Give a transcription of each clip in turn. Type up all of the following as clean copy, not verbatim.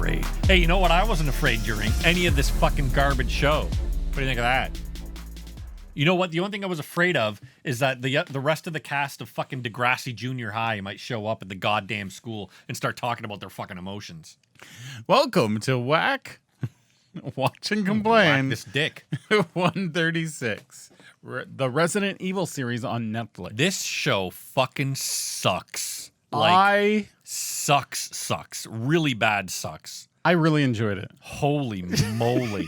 afraid. Hey, you know what? I wasn't afraid during any of this fucking garbage show. What do you think of that? You know what? The only thing I was afraid of is that the rest of the cast of fucking Degrassi Junior High might show up at the goddamn school and start talking about their fucking emotions. Welcome to WAC. Watch and Complain. Whack this dick. 136. The Resident Evil series on Netflix. This show fucking sucks. Sucks. Really bad sucks. I really enjoyed it. Holy moly.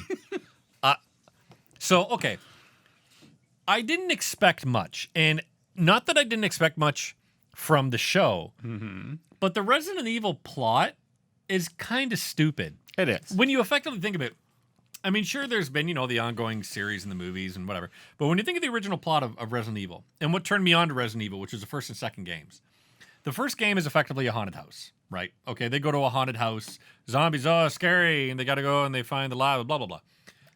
Okay. I didn't expect much. And not that I didn't expect much from the show, but the Resident Evil plot is kind of stupid. It is. When you effectively think of it, I mean, sure, there's been, the ongoing series and the movies and whatever. But when you think of the original plot of Resident Evil, and what turned me on to Resident Evil, which was the first and second games, the first game is effectively a haunted house, right? Okay, they go to a haunted house. Zombies, scary. And they got to go and they find the lab, blah, blah, blah.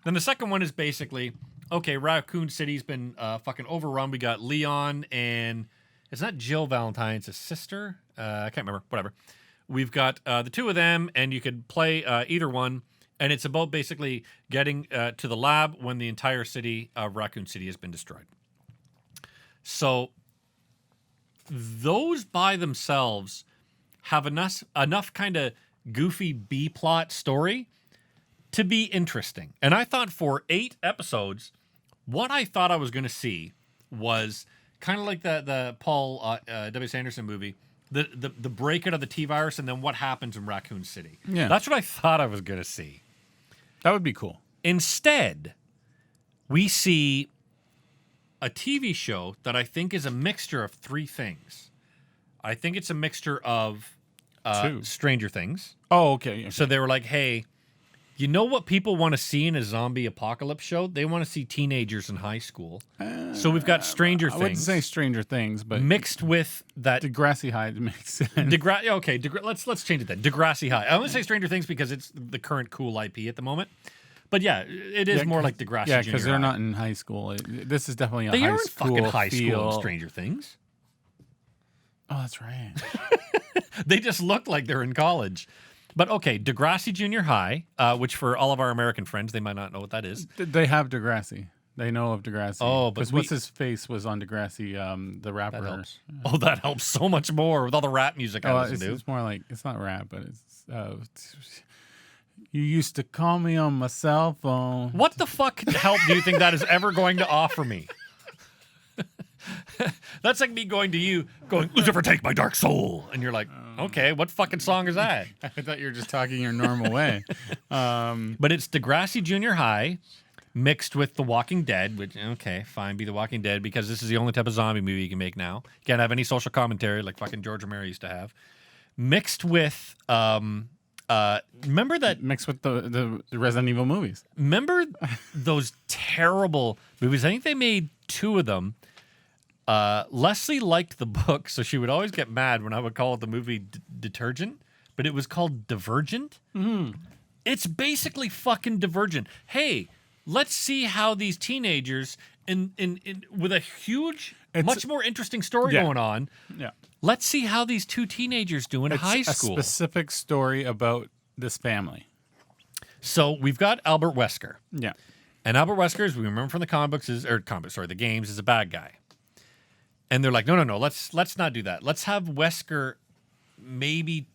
Then the second one is basically, okay, Raccoon City's been fucking overrun. We got Leon and it's not Jill Valentine, it's a sister. I can't remember, whatever. We've got the two of them, and you could play either one. And it's about basically getting to the lab when the entire city of Raccoon City has been destroyed. So those by themselves have enough kind of goofy B-plot story to be interesting. And I thought for 8 episodes, what I thought I was going to see was kind of like the Paul W.S. Anderson movie, the breakout of the T-virus and then what happens in Raccoon City. Yeah. That's what I thought I was going to see. That would be cool. Instead, we see a TV show that I think is a mixture of 3 things. I think it's a mixture of 2. Stranger Things. Oh, okay. So they were like, hey, you know what people want to see in a zombie apocalypse show? They want to see teenagers in high school. So we've got Stranger Things. I wouldn't say Stranger Things, but mixed with that Degrassi High makes sense. Let's change it then. Degrassi High. I want to say Stranger Things because it's the current cool IP at the moment. But yeah, it is more like Degrassi. Yeah, because they're not in high school. This is definitely a high school. They are in fucking high school in Stranger Things. Oh, that's right. They just look like they're in college. But okay, Degrassi Junior High, which for all of our American friends, they might not know what that is. They have Degrassi. They know of Degrassi. Oh, but because what's his face was on Degrassi, the rapper. That helps. Oh, that helps so much more with all the rap music I listen to. It's more like, it's not rap, but it's, you used to call me on my cell phone. What the fuck help do you think that is ever going to offer me? That's like me going to you, going, Lucifer, take my dark soul. And you're like, okay, what fucking song is that? I thought you were just talking your normal way. But it's Degrassi Junior High mixed with The Walking Dead, which, okay, fine, be The Walking Dead, because this is the only type of zombie movie you can make now. Can't have any social commentary like fucking George Romero used to have. Mixed with, remember that? Mixed with the Resident Evil movies. Remember those terrible movies? I think they made 2 of them. Leslie liked the book, so she would always get mad when I would call it the movie Detergent, but it was called Divergent. Mm-hmm. It's basically fucking Divergent. Hey, let's see how these teenagers, with a huge, much more interesting story going on. Yeah. Let's see how these 2 teenagers do in high school. A specific story about this family. So we've got Albert Wesker. Yeah. And Albert Wesker, as we remember from the games, is a bad guy. And they're like, no, let's not do that. Let's have Wesker maybe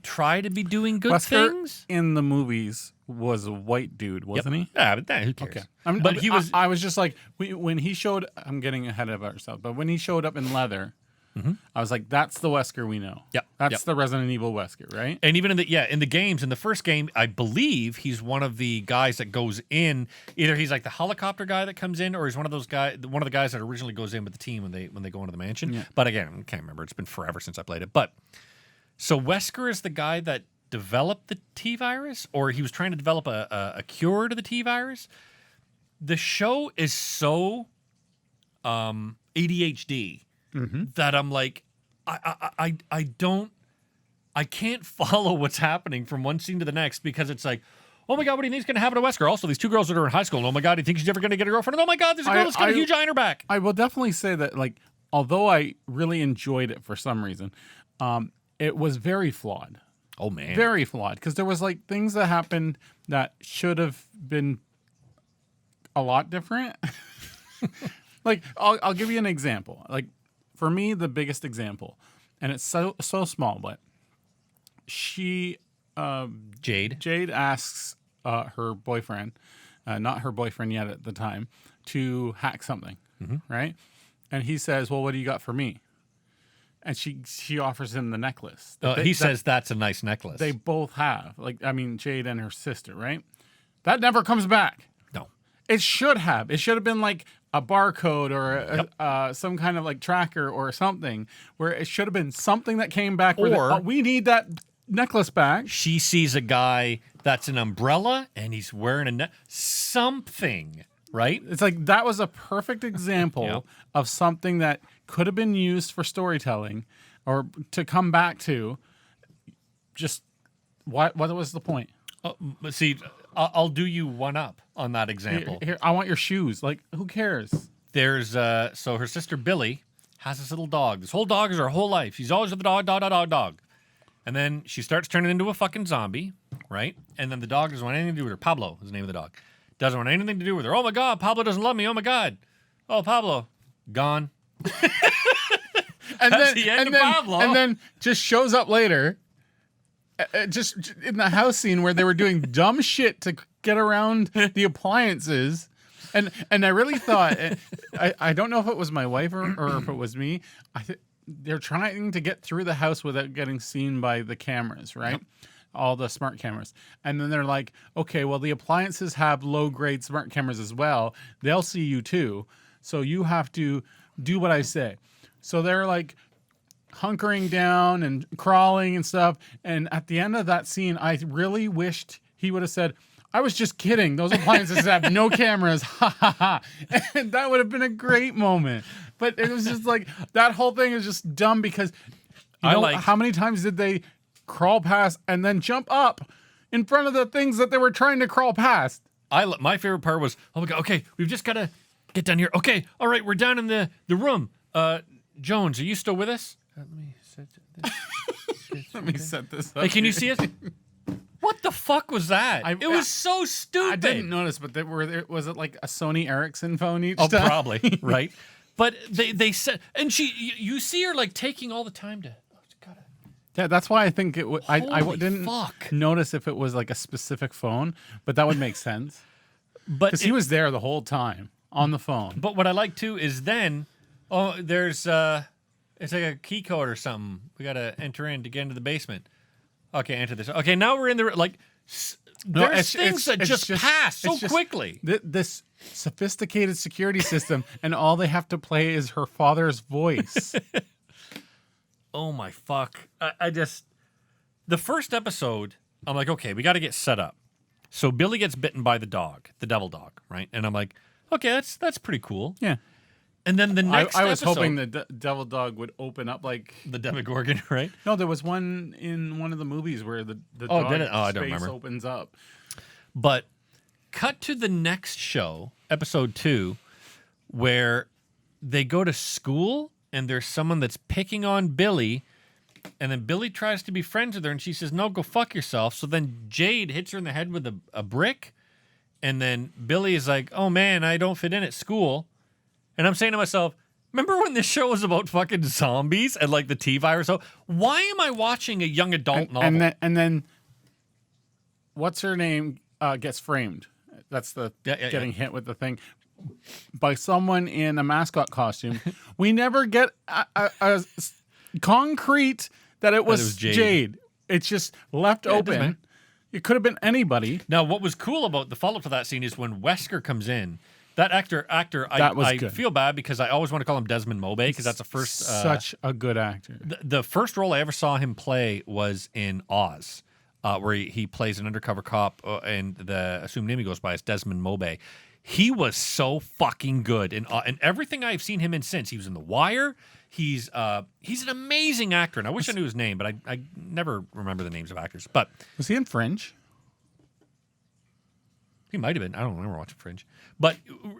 try to be doing good things. In the movies was a white dude, wasn't he? Yeah, but who cares? Okay. But he was. I was just like, when he showed. I'm getting ahead of ourselves, but when he showed up in leather, I was like, that's the Wesker we know. Yep. That's the Resident Evil Wesker, right? And even in the games, in the first game, I believe he's one of the guys that goes in. Either he's like the helicopter guy that comes in, or he's one of the guys that originally goes in with the team when they go into the mansion. Yeah. But again, I can't remember. It's been forever since I played it. But so Wesker is the guy that developed the T-virus, or he was trying to develop a cure to the T-virus. The show is so ADHD that I'm like, I can't follow what's happening from one scene to the next, because it's like, oh my God, what do you think is going to happen to Wesker? Also, these 2 girls that are in high school. Oh my God, do you think she's ever going to get a girlfriend? And oh my God, there's a girl that's got a huge eye on her back. I will definitely say that, like, although I really enjoyed it for some reason, it was very flawed. Oh man. Very flawed, because there was like things that happened that should have been a lot different. Like I'll give you an example. Like for me, the biggest example, and it's so small, but she Jade asks her boyfriend, not her boyfriend yet at the time, to hack something, right? And he says, "Well, what do you got for me?" And she offers him the necklace. he says that's a nice necklace. They both have. Like, I mean, Jade and her sister, right? That never comes back. No. It should have. It should have been like a barcode or some kind of like tracker or something, where it should have been something that came back. Or we need that necklace back. She sees a guy that's an umbrella and he's wearing something, right? It's like that was a perfect example of something that could have been used for storytelling or to come back to. Just what was the point? But see, I'll do you one up on that example. Here, I want your shoes. Like, who cares? There's so her sister Billy has this little dog. This whole dog is her whole life. She's always with the dog. And then she starts turning into a fucking zombie, right? And then the dog doesn't want anything to do with her. Pablo is the name of the dog. Doesn't want anything to do with her. Oh my God, Pablo doesn't love me. Oh my God. Oh, Pablo, gone. And That's then, the end and of then, Pablo. And then just shows up later, just in the house scene where they were doing dumb shit to get around the appliances. And I really thought, I don't know if it was my wife or if it was me. They're trying to get through the house without getting seen by the cameras, right? Yep. All the smart cameras. And then they're like, okay, well, the appliances have low-grade smart cameras as well. They'll see you too. So you have to do what I say. So they're like hunkering down and crawling and stuff. And at the end of that scene, I really wished he would have said, I was just kidding. Those appliances have no cameras. Ha ha ha. And that would have been a great moment. But it was just like, that whole thing is just dumb because how many times did they crawl past and then jump up in front of the things that they were trying to crawl past? My favorite part was, oh my God, okay, we've just got to get down here. Okay, all right, we're down in the room. Jones, are you still with us? Let me set this. Let me set this up. Hey, can you see us? What the fuck was that? It was so stupid. I didn't notice, but was it like a Sony Ericsson phone each time? Oh, probably, right? But they said, and you see her like taking all the time to. Yeah, that's why I think it. I didn't fuck. notice if it was like a specific phone, but that would make sense. But because he was there the whole time on the phone. But what I like too is then, there's it's like a key code or something. We gotta enter in to get into the basement. Okay, enter this. Okay, now we're in the like. There's things that just pass so quickly. This sophisticated security system, and all they have to play is her father's voice. Oh my fuck! I just the first episode. I'm like, okay, we got to get set up. So Billy gets bitten by the dog, the devil dog, right? And I'm like, okay, that's pretty cool. Yeah. And then the next I was episode, hoping the devil dog would open up like the Demogorgon, right? No, there was one in one of the movies where the dog space I don't remember. Opens up. But cut to the next show, episode 2, where they go to school and there's someone that's picking on Billy, and then Billy tries to be friends with her and she says, no, go fuck yourself. So then Jade hits her in the head with a brick, and then Billy is like, oh man, I don't fit in at school. And I'm saying to myself, remember when this show was about fucking zombies and like the T-virus? So why am I watching a young adult novel? And then what's her name gets framed. That's the getting hit with the thing by someone in a mascot costume. We never get a concrete that it was Jade. It's just left open. It could have been anybody. Now, what was cool about the follow-up to that scene is when Wesker comes in. That actor, I feel bad because I always want to call him Desmond Mobay because that's the first. Such a good actor. The first role I ever saw him play was in Oz, where he plays an undercover cop, and the assumed name he goes by is Desmond Mobay. He was so fucking good, and everything I've seen him in since. He was in The Wire. He's an amazing actor, and I wish I knew his name, but I never remember the names of actors. But was he in Fringe? He might have been. I don't remember watching Fringe. But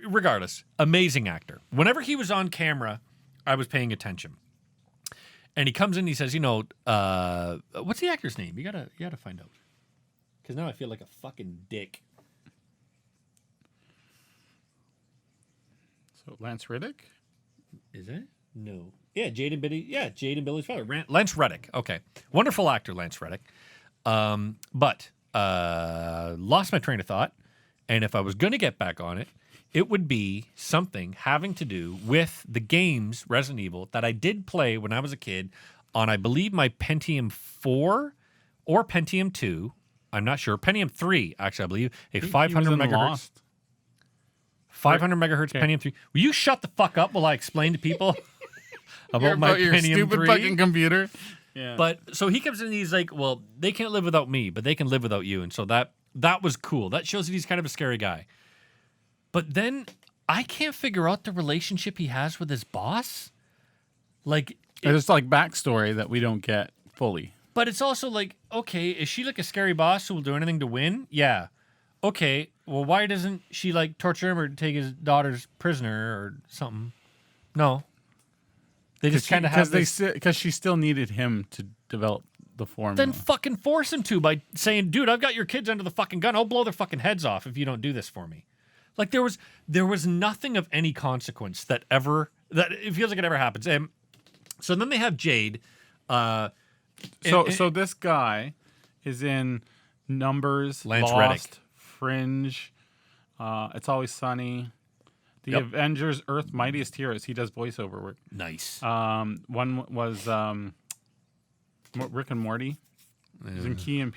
regardless, amazing actor. Whenever he was on camera, I was paying attention. And he comes in and he says, what's the actor's name? You gotta find out. Because now I feel like a fucking dick. So Lance Reddick? Is it? No. Yeah, Jade and Billy's father. Lance Reddick. Okay. Wonderful actor, Lance Reddick. But lost my train of thought. And if I was going to get back on it, it would be something having to do with the games Resident Evil that I did play when I was a kid on, I believe, my Pentium 4 or Pentium 2. I'm not sure. Pentium 3, actually, I believe. A 500 megahertz. Lost. 500 megahertz Pentium 3. Will you shut the fuck up while I explain to people about your Pentium stupid 3? fucking computer? Yeah. But so he comes in and he's like, well, they can't live without me, but they can live without you. And so that was cool. That shows that he's kind of a scary guy. But then I can't figure out the relationship he has with his boss. Like, There's like backstory that we don't get fully. but it's also like, okay, is she like a scary boss who will do anything to win? Yeah. Okay, well, why doesn't she like torture him or take his daughter's prisoner or something? No. They just kind of have this. Because she still needed him to develop the formula. Then fucking force him to by saying, dude, I've got your kids under the fucking gun. I'll blow their fucking heads off if you don't do this for me. Like there was nothing of any consequence that it feels like it ever happens. And so then they have Jade. So this guy is in Numbers, Lance Lost, Reddick. Fringe, It's Always Sunny, The Avengers, Earth Mightiest Heroes. He does voiceover work. Nice. One was Rick and Morty. He's in Key and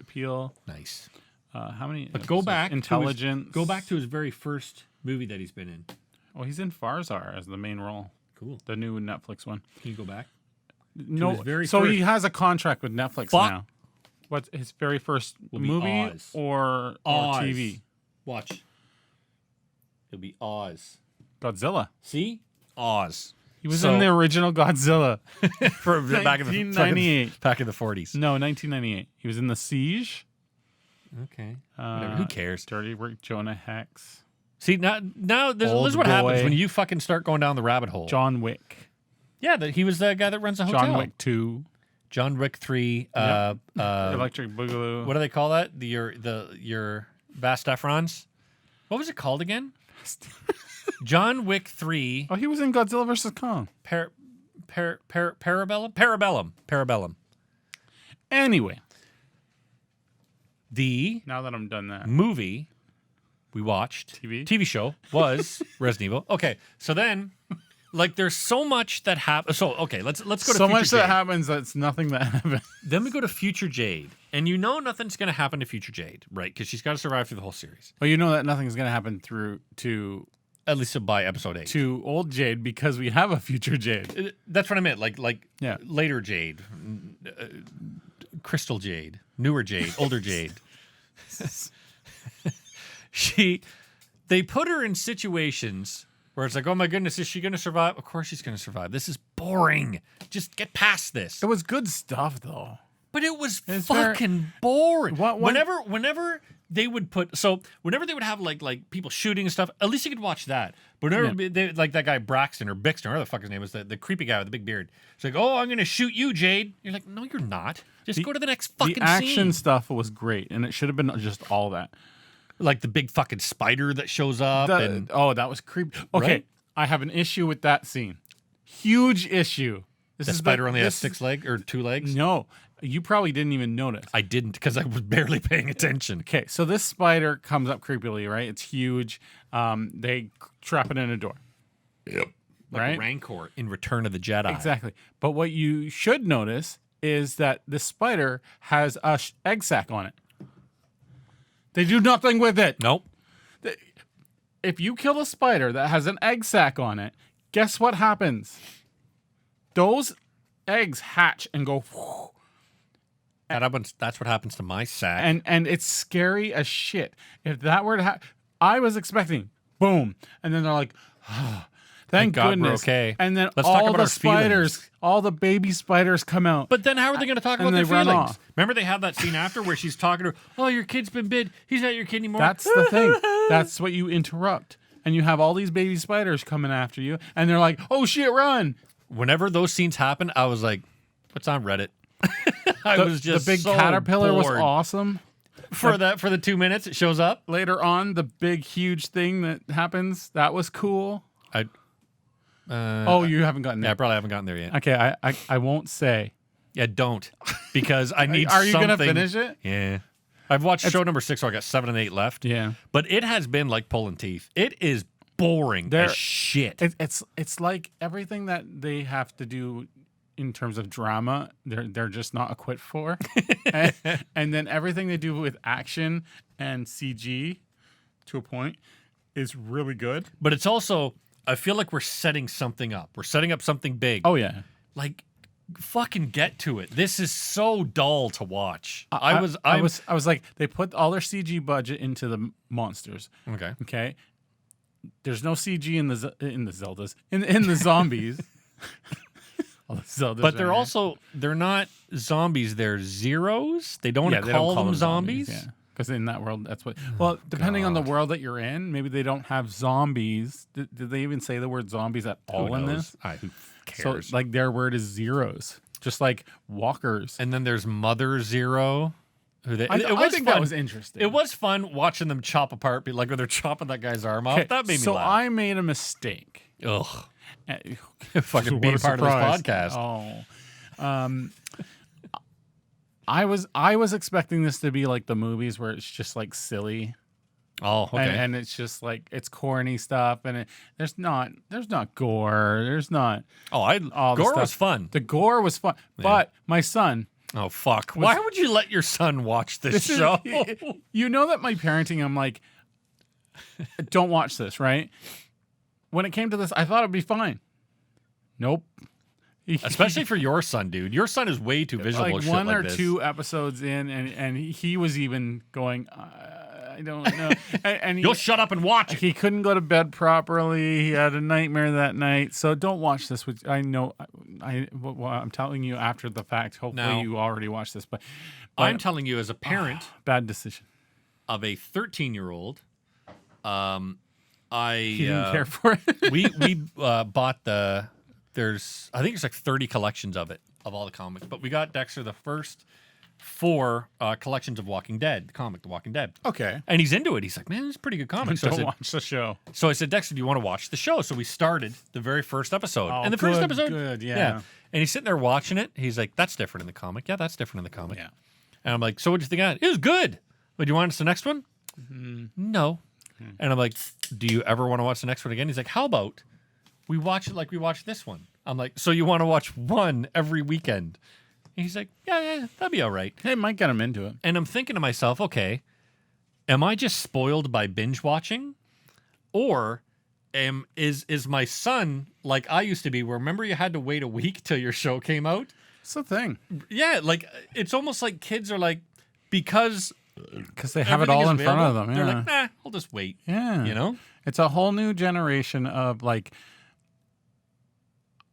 Peele. Nice. How many? But go back Intelligence. go back to his very first movie that he's been in. Oh, he's in Farzar as the main role. Cool. The new Netflix one. Can you go back? No, his very so first- he has a contract with Netflix now. What's his very first be movie Oz. or Oz. TV? Watch. It'll be Oz. Godzilla. See? Oz. He was in the original Godzilla. For back in the 1998. back in the 40s. No, 1998. He was in The Siege. Okay. Whatever. Who cares? Dirty Work, Jonah Hex. See, now this Old is what happens Boy. when you fucking start going down the rabbit hole. John Wick. Yeah, he was the guy that runs the hotel. John Wick 2. John Wick 3. Electric Boogaloo. What do they call that? Your Vast Efrons? What was it called again? John Wick 3. Oh, he was in Godzilla vs. Kong. Parabellum? Parabellum. Anyway. The Now that I'm done that. movie we watched, TV show, was Resident Evil. Okay, so then, like, there's so much that happens. So, okay, let's go to So Future much Jade. that happens that's nothing that happened. Then we go to Future Jade, and you know nothing's going to happen to Future Jade, right? Because she's got to survive through the whole series, Well, you know that nothing's going to happen to at least by episode 8. old Jade because we have a future Jade. That's what I meant. Like Yeah. later Jade, Crystal Jade, newer Jade, older Jade. They put her in situations where it's like, oh my goodness, is she going to survive? Of course she's going to survive. This is boring. Just get past this. It was good stuff, though. But it was It's fucking boring. What- Whenever they would whenever they would have like people shooting and stuff, at least you could watch that. But whenever they, like that guy Braxton or Bixton, or whatever the fuck his name was, the creepy guy with the big beard. It's like, oh, I'm gonna shoot you, Jade. You're like, no, you're not. Just go to the next fucking The action scene. stuff was great, and it should have been just all that. Like the big fucking spider that shows up. And That was creepy. Okay, Right? I have an issue with that scene. Huge issue. This the is spider only has this- 6 legs or 2 legs. No, you probably didn't even notice. I didn't because I was barely paying attention. Okay, so this spider comes up creepily, right? It's huge. They trap it in a door. Yep. Like Right? Rancor in Return of the Jedi. Exactly. But what you should notice is that this spider has a egg sac on it. They do nothing with it. Nope. If you kill a spider that has an egg sac on it, guess what happens? Those eggs hatch and go, That's what happens to my sack. and it's scary as shit. If that were to happen, I was expecting boom, and then they're like, thank God we're goodness. okay. And then Let's talk all about the our spiders, feelings. all the baby spiders come out. But then how are they going to talk And about their they run feelings? off. Remember they have that scene after where she's talking to her, oh, your kid's been bit. He's not your kid anymore. That's the thing. That's what you interrupt. And you have all these baby spiders coming after you, and they're like, oh shit, run. whenever those scenes happen, I was like, "What's on Reddit?" I was just the big so caterpillar was bored. awesome. For the 2 minutes it shows up. Later on, the big huge thing that happens, that was cool. You haven't gotten there. Yeah, I probably haven't gotten there yet. Okay, I won't say. Yeah, don't, because I need. Are you something. gonna finish it? Yeah, I've watched show number 6, so I got 7 and 8 left. Yeah, but it has been like pulling teeth. It is boring as shit. It's like everything that they have to do in terms of drama, they're just not equipped for, and then everything they do with action and CG, to a point, is really good. But it's also, I feel like we're setting something up. We're setting up something big. Oh yeah, like. Fucking get to it. This is so dull to watch. I was like, they put all their CG budget into the monsters. Okay. There's no CG in the Zeldas in the zombies. All the Zeldas, but they're not zombies. They're zeros. They don't call them zombies. Yeah, because in that world, that's what. Well, depending on the world that you're in, maybe they don't have zombies. Did they even say the word zombies at all in this? Who cares? So, like, their word is zeros, just like walkers. And then there's Mother Zero. I think that was interesting. It was fun watching them chop apart, like when they're chopping that guy's arm off. That made me laugh. So I made a mistake. Ugh. Fucking be part of this podcast. Oh. I was expecting this to be like the movies where it's just like silly. Oh, okay. And it's just like, it's corny stuff, and there's not gore. There's not. Gore was fun. The gore was fun, but my son. Oh fuck! Why would you let your son watch this show? You know that my parenting, I'm like, don't watch this, right? When it came to this, I thought it'd be fine. Nope. Especially for your son, dude. Your son is way too visual. Like shit one like or this. 2 episodes in, and he was even going, I don't know. And you'll shut up and watch it. He couldn't go to bed properly. He had a nightmare that night. So don't watch this. Which I know. I'm telling you after the fact. Hopefully you already watched this. But I'm telling you as a parent. Bad decision. Of a 13-year-old. He didn't care for it. we bought I think it's like 30 collections of all the comics. But we got Dexter the first 4 collections of Walking Dead, the comic, The Walking Dead. Okay. And he's into it. He's like, man, this is a pretty good comic. So don't watch the show. So I said, Dexter, do you want to watch the show? So we started the very first episode. And the first episode. Good, yeah. And he's sitting there watching it. He's like, that's different in the comic. Yeah, that's different in the comic. Yeah. And I'm like, so what'd you think of it? It was good. But do you want us the next one? No. And I'm like, do you ever want to watch the next one again? He's like, how about we watch it like we watched this one? I'm like, so you want to watch one every weekend? And he's like, yeah, that'd be all right. Hey, might get him into it. And I'm thinking to myself, okay, am I just spoiled by binge watching? Or is my son like I used to be, where remember you had to wait a week till your show came out? It's the thing. Yeah, like it's almost like kids are like, because they have it all in front of them. Yeah. They're like, nah, I'll just wait. Yeah. You know? It's a whole new generation of like,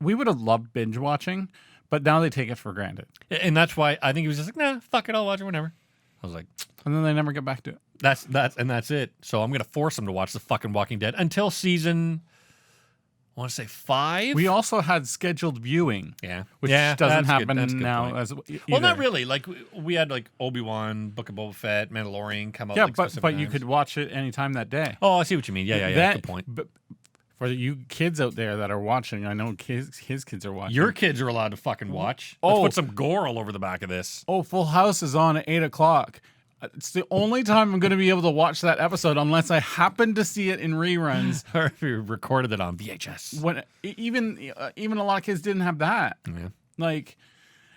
we would have loved binge watching, but now they take it for granted. And that's why I think he was just like, nah, fuck it, I'll watch it whenever. I was like, and then they never get back to it. That's it. So I'm gonna force him to watch the fucking Walking Dead until season, I want to say 5. We also had scheduled viewing. Yeah. Which doesn't happen now. Well, not really. Like we had like Obi-Wan, Book of Boba Fett, Mandalorian come out. Yeah, like, but you could watch it anytime that day. Oh, I see what you mean. Yeah. Good point. But for you kids out there that are watching, I know his kids are watching. Your kids are allowed to fucking watch. Let's put some gore all over the back of this. Oh, Full House is on at 8:00. It's the only time I'm going to be able to watch that episode unless I happen to see it in reruns. Or if you recorded it on VHS. When even a lot of kids didn't have that. Yeah. Like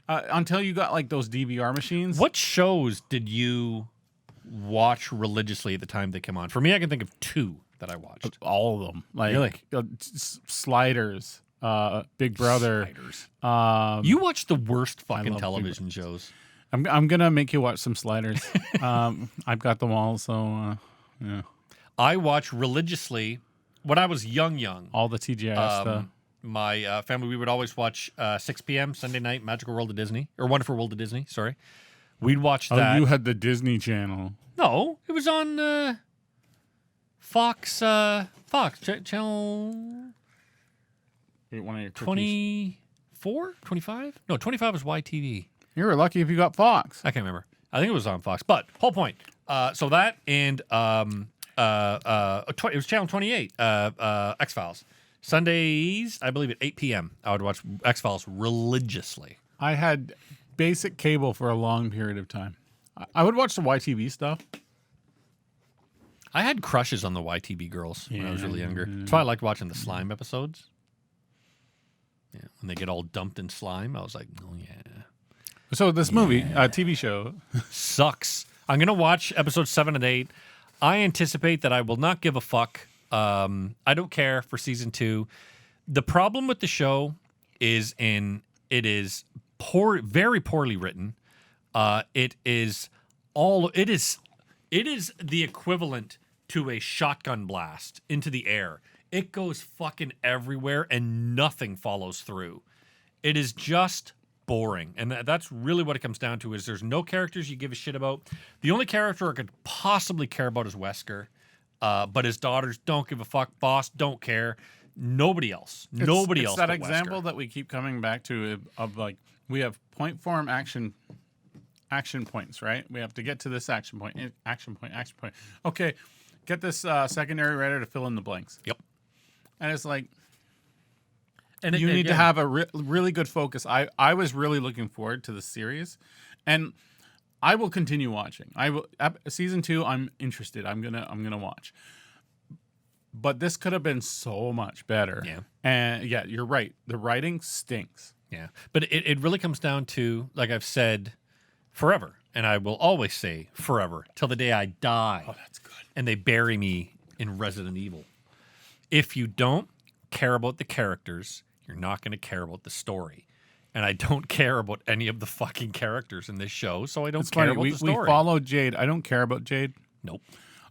until you got like those DVR machines. What shows did you watch religiously at the time they came on? For me, I can think of 2 that I watched. All of them. Like really? Sliders, Big Brother. Sliders. You watch the worst fucking television shows. I'm gonna make you watch some Sliders. I've got them all, so yeah. I watched religiously when I was young. All the TGI stuff. My family, we would always watch 6 p.m. Sunday night, Magical World of Disney, or Wonderful World of Disney. Sorry, we'd watch that. Oh, you had the Disney Channel. No, it was on Fox channel 1 of your 20. 24, 25? No, 25 was YTV. You were lucky if you got Fox. I can't remember. I think it was on Fox. But whole point. So that and it was Channel 28, X-Files. Sundays, I believe at 8 p.m. I would watch X-Files religiously. I had basic cable for a long period of time. I would watch the YTV stuff. I had crushes on the YTV girls when I was really younger. That's why I liked watching the slime episodes. Yeah, when they get all dumped in slime, I was like, oh yeah. So this movie, TV show, sucks. I'm going to watch episodes 7 and 8. I anticipate that I will not give a fuck. I don't care for season 2. The problem with the show is it is very poorly written. It is the equivalent to a shotgun blast into the air. It goes fucking everywhere and nothing follows through. It is just boring, and that's really what it comes down to. Is there's no characters you give a shit about. The only character I could possibly care about is Wesker, but his daughters don't give a fuck. Boss don't care. Nobody else. Nobody else. That but example Wesker. that we keep coming back to of like we have point form action points, right? We have to get to this action point. Okay, get this secondary writer to fill in the blanks. Yep. And it's like. And you need to have a really good focus. I was really looking forward to the series, and I will continue watching. I will season 2. I'm interested. I'm gonna watch. But this could have been so much better. Yeah. And yeah, you're right. The writing stinks. Yeah. But it really comes down to, like I've said, forever, and I will always say forever till the day I die. Oh, that's good. And they bury me in Resident Evil. If you don't care about the characters, you're not going to care about the story. And I don't care about any of the fucking characters in this show, so I don't care about the story. We follow Jade. I don't care about Jade. Nope.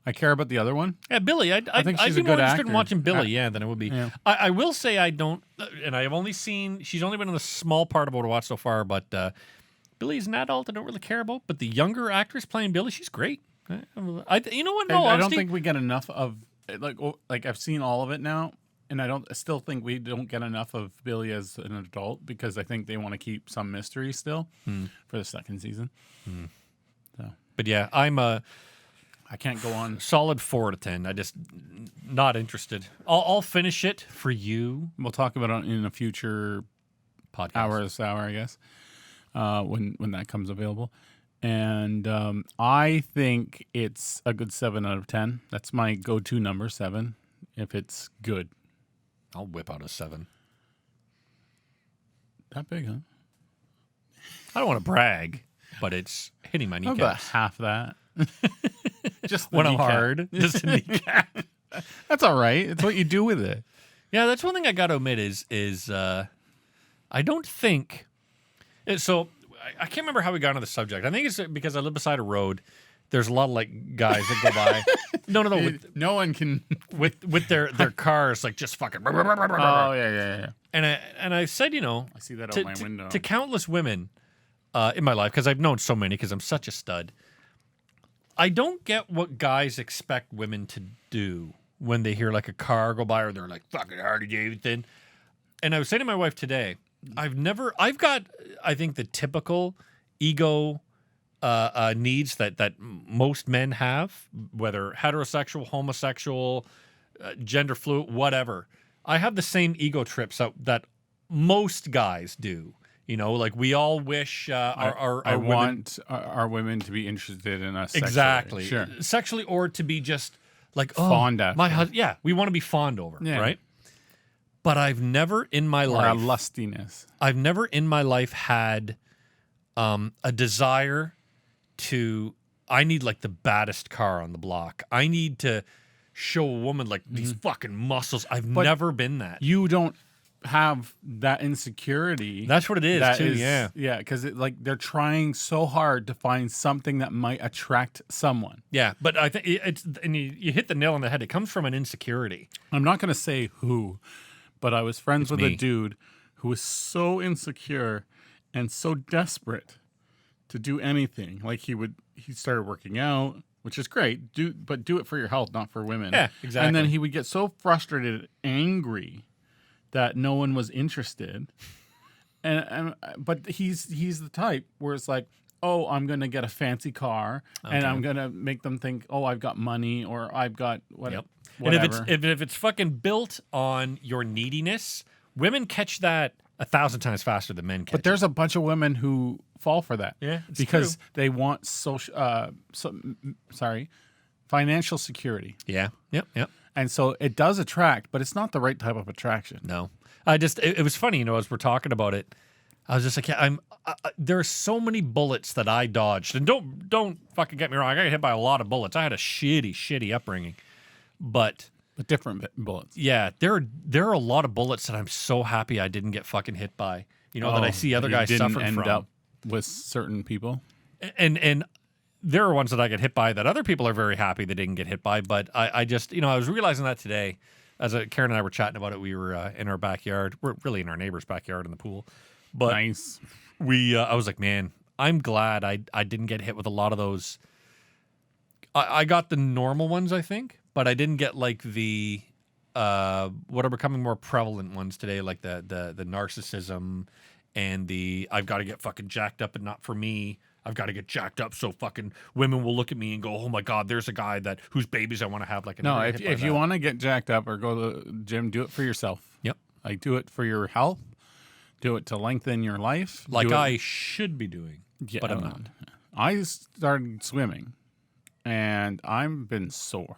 I care about the other one. Yeah, Billy. I think she's I'd be a more good interested actor. in watching Billy, than it would be. Yeah. I will say I don't, and I have only she's only been in a small part of what I watched so far, but Billy's an adult I don't really care about, but the younger actress playing Billy, she's great. You know what? No, I don't think we get enough of, like I've seen all of it now. And I still think we don't get enough of Billy as an adult because I think they want to keep some mystery still for the second season. So, but yeah, I can't go on. Solid 4 out of 10. I just not interested. I'll finish it for you. We'll talk about it in a future podcast hour, I guess, when that comes available. And I think it's a good 7 out of 10. That's my go-to number, 7, if it's good. I'll whip out a 7. That big, huh? I don't want to brag, but it's hitting my How about kneecaps. half that? Just the when I'm kneecap. hard. Just a kneecap. That's all right. It's what you do with it. Yeah, that's one thing I got to admit is I don't think. So I can't remember how we got into the subject. I think it's because I live beside a road. There's a lot of like guys that go by. No. No one can with their cars like just fucking. Oh yeah. And I said, I see that out my window. To countless women in my life, because I've known so many, because I'm such a stud. I don't get what guys expect women to do when they hear like a car go by or they're like fucking Harley Davidson. And I was saying to my wife today, I've got I think the typical ego needs that most men have, whether heterosexual, homosexual, gender fluid, whatever. I have the same ego trips that most guys do. Like we all wish our I women, want our women to be interested in us. exactly, Sure. sexually, or to be just like Fond after. my husband. Yeah, we want to be fond over, Yeah. right? But I've never in my Or life, a lustiness. I've never in my life had a desire to. I need like the baddest car on the block. I need to show a woman like these fucking muscles. I've never been that. You don't have that insecurity. That's what it is That too. is- Yeah. Yeah, because they're trying so hard to find something that might attract someone. Yeah, but I think it's and you hit the nail on the head. It comes from an insecurity. I'm not going to say who, but I was friends with me. a dude who was so insecure and so desperate to do anything. Like he started working out, which is great, but do it for your health, not for women. Yeah, exactly. And then he would get so frustrated, angry that no one was interested. but he's the type where it's like, oh, I'm gonna get a fancy car, and I'm gonna make them think, oh, I've got money or I've got whatever. And if it's fucking built on your neediness, women catch that 1,000 times faster than men catch. But there's a bunch of women who fall for that. Yeah, it's because true. they want financial security. Yeah. Yep. And so it does attract, but it's not the right type of attraction. No. It was funny, as we're talking about it, I was just like, there are so many bullets that I dodged. And don't fucking get me wrong, I got hit by a lot of bullets. I had a shitty upbringing. But different bullets. Yeah, there are a lot of bullets that I'm so happy I didn't get fucking hit by. That I see other guys suffering end from. Up with certain people. And there are ones that I get hit by that other people are very happy they didn't get hit by. But I just, I was realizing that today as Karen and I were chatting about it. We were in our backyard. We're really in our neighbor's backyard in the pool. But nice. I was like, man, I'm glad I didn't get hit with a lot of those. I got the normal ones, I think, but I didn't get like the what are becoming more prevalent ones today, like the narcissism and the I've got to get fucking jacked up and not for me. I've got to get jacked up so fucking women will look at me and go, oh my God, there's a guy whose babies I want to have. Like, no, if you want to get jacked up or go to the gym, do it for yourself. Yep. Like, do it for your health. Do it to lengthen your life. Like I should be doing, but I'm not. I started swimming, and I've been sore.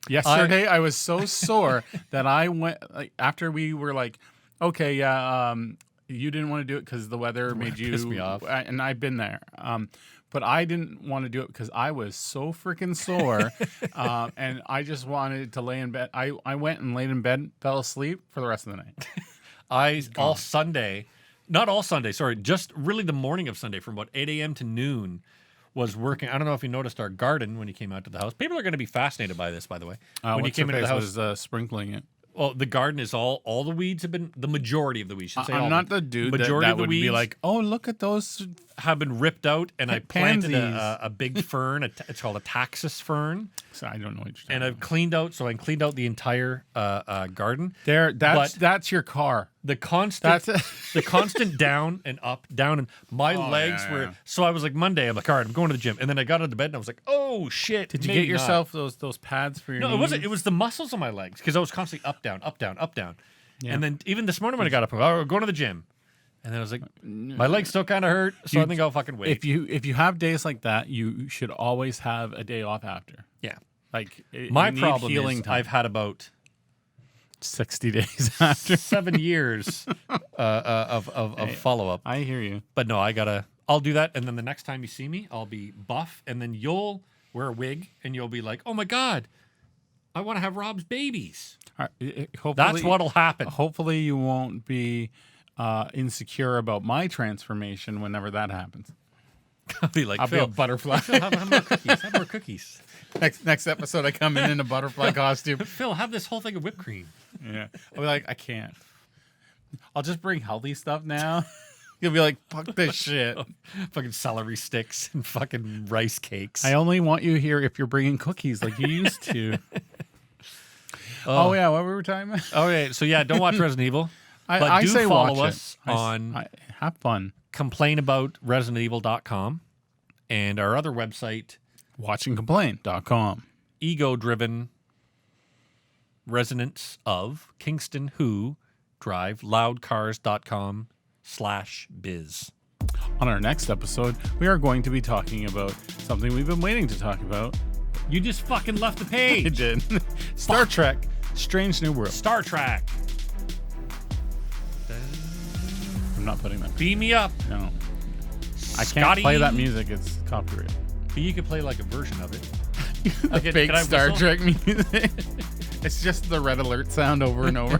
Yesterday, I was so sore that I went, after we were like, okay, yeah, you didn't want to do it because the weather made you pissed me off. And I've been there. But I didn't want to do it because I was so freaking sore, and I just wanted to lay in bed. I went and laid in bed, fell asleep for the rest of the night. Not all Sunday, sorry, just really the morning of Sunday from about 8 a.m. to noon was working. I don't know if you noticed our garden when you came out to the house. People are going to be fascinated by this, by the way. When you came into the house, was sprinkling it. Well, the garden is all the weeds have been, the majority of the weeds, should say I'm not the dude that would be like, oh, look at those. Have been ripped out, and I planted pansies. a big fern. It's called a taxus fern. So I don't know what you're talking And about. I've cleaned out the entire garden. That's your car. The constant, That's the constant down and up, down, and my legs were. yeah. So I was like, Monday, I'm like, all right, I'm going to the gym, and then I got out of bed and I was like, oh shit. Did you get yourself those pads for your No, knees? it wasn't. It was the muscles on my legs because I was constantly up, down, up, down, up, down. Yeah. And then even this morning when I got up, I was going to the gym, and then I was like, my legs still kind of hurt, so I think I'll fucking wait. If you have days like that, you should always have a day off after. Yeah. Like My you need problem healing is time. I've had about 60 days after. 7 years of follow up. I hear you. But no, I'll do that, and then the next time you see me, I'll be buff, and then you'll wear a wig, and you'll be like, oh my God, I want to have Rob's babies. Hopefully, That's what'll happen. Hopefully you won't be insecure about my transformation whenever that happens. I'll be like, I'll be Phil, a butterfly. Phil, have more cookies. Have more cookies. Next episode, I come in a butterfly costume. Phil, have this whole thing of whipped cream. Yeah, I'll be like, I can't. I'll just bring healthy stuff now. You'll be like, fuck this shit. Fucking celery sticks and fucking rice cakes. I only want you here if you're bringing cookies like you used to. Oh yeah, what were we talking about? Okay, so yeah, don't watch Resident Evil. But I do say follow watch us it. on have fun. complainaboutresidentevil.com and our other website, watchandcomplain.com. ego-driven residents of Kingston who drive loudcars.com/biz. On our next episode, we are going to be talking about something we've been waiting to talk about. You just fucking left the page. I did. Star Trek, Strange New World. Star Trek. I'm not putting that. Beam me up. No. I can't Scotty. play that music. It's copyright. But you could play like a version of it. The fake can I Star whistle? Trek music. It's just the red alert sound over and over.